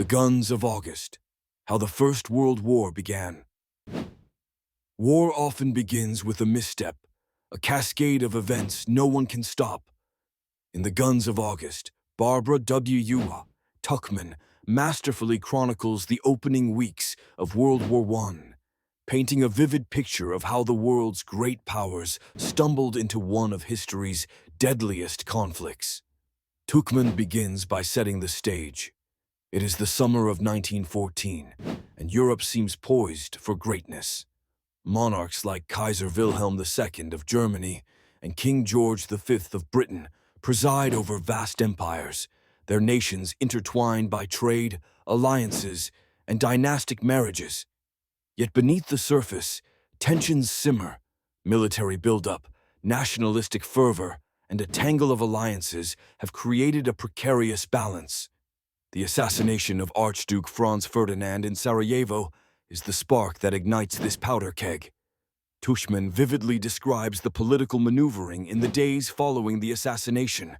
Guns of August, How the First World War Began. War often begins with a misstep, a cascade of events no one can stop. In The Guns of August, Barbara W. Tuchman masterfully chronicles the opening weeks of World War I, painting a vivid picture of how the world's great powers stumbled into one of history's deadliest conflicts. Tuchman begins by setting the stage. It is the summer of 1914, and Europe seems poised for greatness. Monarchs like Kaiser Wilhelm II of Germany and King George V of Britain preside over vast empires, their nations intertwined by trade, alliances, and dynastic marriages. Yet beneath the surface, tensions simmer, military buildup, nationalistic fervor, and a tangle of alliances have created a precarious balance. The assassination of Archduke Franz Ferdinand in Sarajevo is the spark that ignites this powder keg. Tuchman vividly describes the political maneuvering in the days following the assassination.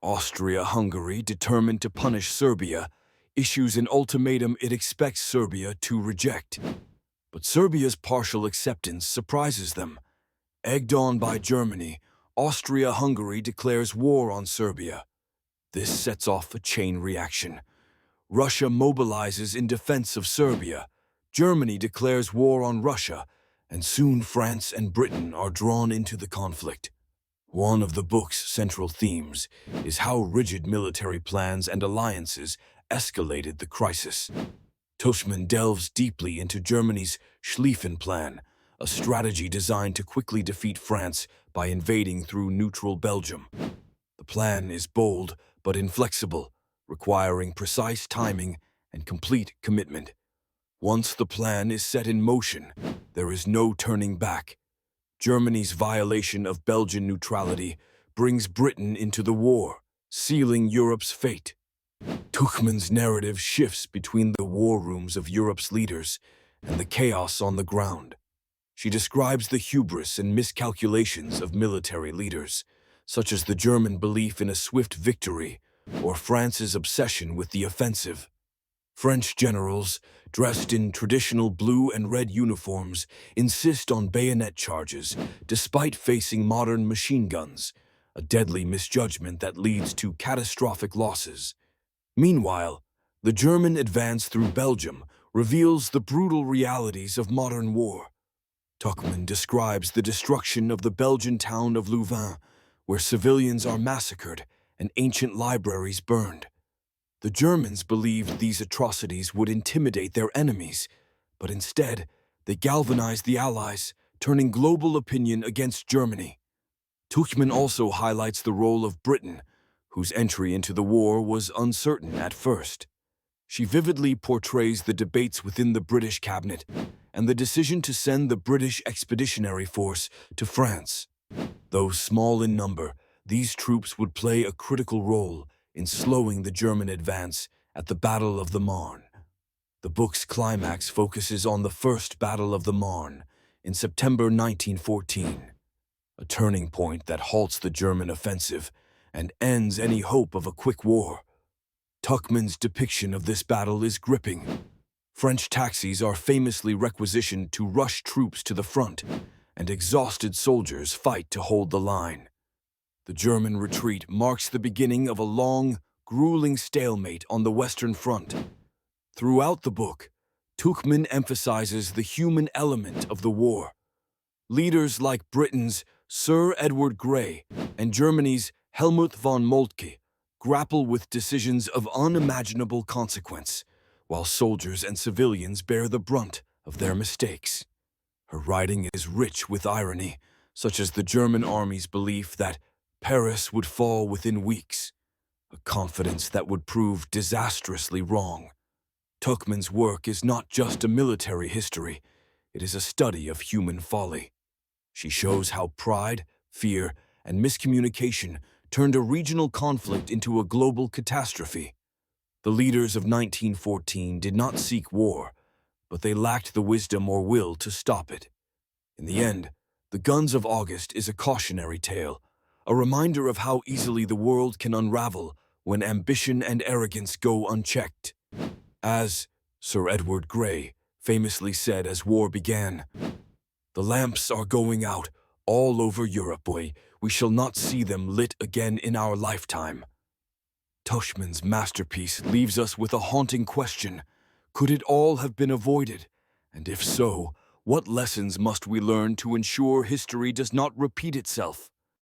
Austria-Hungary, determined to punish Serbia, issues an ultimatum it expects Serbia to reject. But Serbia's partial acceptance surprises them. Egged on by Germany, Austria-Hungary declares war on Serbia. This sets off a chain reaction. Russia mobilizes in defense of Serbia. Germany declares war on Russia, and soon France and Britain are drawn into the conflict. One of the book's central themes is how rigid military plans and alliances escalated the crisis. Tuchman delves deeply into Germany's Schlieffen Plan, a strategy designed to quickly defeat France by invading through neutral Belgium. The plan is bold but inflexible, requiring precise timing and complete commitment. Once the plan is set in motion, there is no turning back. Germany's violation of Belgian neutrality brings Britain into the war, sealing Europe's fate. Tuchman's narrative shifts between the war rooms of Europe's leaders and the chaos on the ground. She describes the hubris and miscalculations of military leaders, such as the German belief in a swift victory or France's obsession with the offensive. French generals, dressed in traditional blue and red uniforms, insist on bayonet charges despite facing modern machine guns, a deadly misjudgment that leads to catastrophic losses. Meanwhile, the German advance through Belgium reveals the brutal realities of modern war. Tuchman describes the destruction of the Belgian town of Louvain, where civilians are massacred and ancient libraries burned. The Germans believed these atrocities would intimidate their enemies, but instead, they galvanized the Allies, turning global opinion against Germany. Tuchman also highlights the role of Britain, whose entry into the war was uncertain at first. She vividly portrays the debates within the British cabinet and the decision to send the British Expeditionary Force to France. Though small in number, these troops would play a critical role in slowing the German advance at the Battle of the Marne. The book's climax focuses on the First Battle of the Marne in September 1914, a turning point that halts the German offensive and ends any hope of a quick war. Tuchman's depiction of this battle is gripping. French taxis are famously requisitioned to rush troops to the front, and exhausted soldiers fight to hold the line. The German retreat marks the beginning of a long, grueling stalemate on the Western Front. Throughout the book, Tuchman emphasizes the human element of the war. Leaders like Britain's Sir Edward Grey and Germany's Helmut von Moltke grapple with decisions of unimaginable consequence, while soldiers and civilians bear the brunt of their mistakes. Her writing is rich with irony, such as the German army's belief that Paris would fall within weeks, a confidence that would prove disastrously wrong. Tuchman's work is not just a military history, it is a study of human folly. She shows how pride, fear, and miscommunication turned a regional conflict into a global catastrophe. The leaders of 1914 did not seek war, but they lacked the wisdom or will to stop it. In the end, The Guns of August is a cautionary tale, a reminder of how easily the world can unravel when ambition and arrogance go unchecked. As Sir Edward Grey famously said as war began, "The lamps are going out all over Europe, boy. We shall not see them lit again in our lifetime." Tuchman's masterpiece leaves us with a haunting question. Could it all have been avoided? And if so, what lessons must we learn to ensure history does not repeat itself?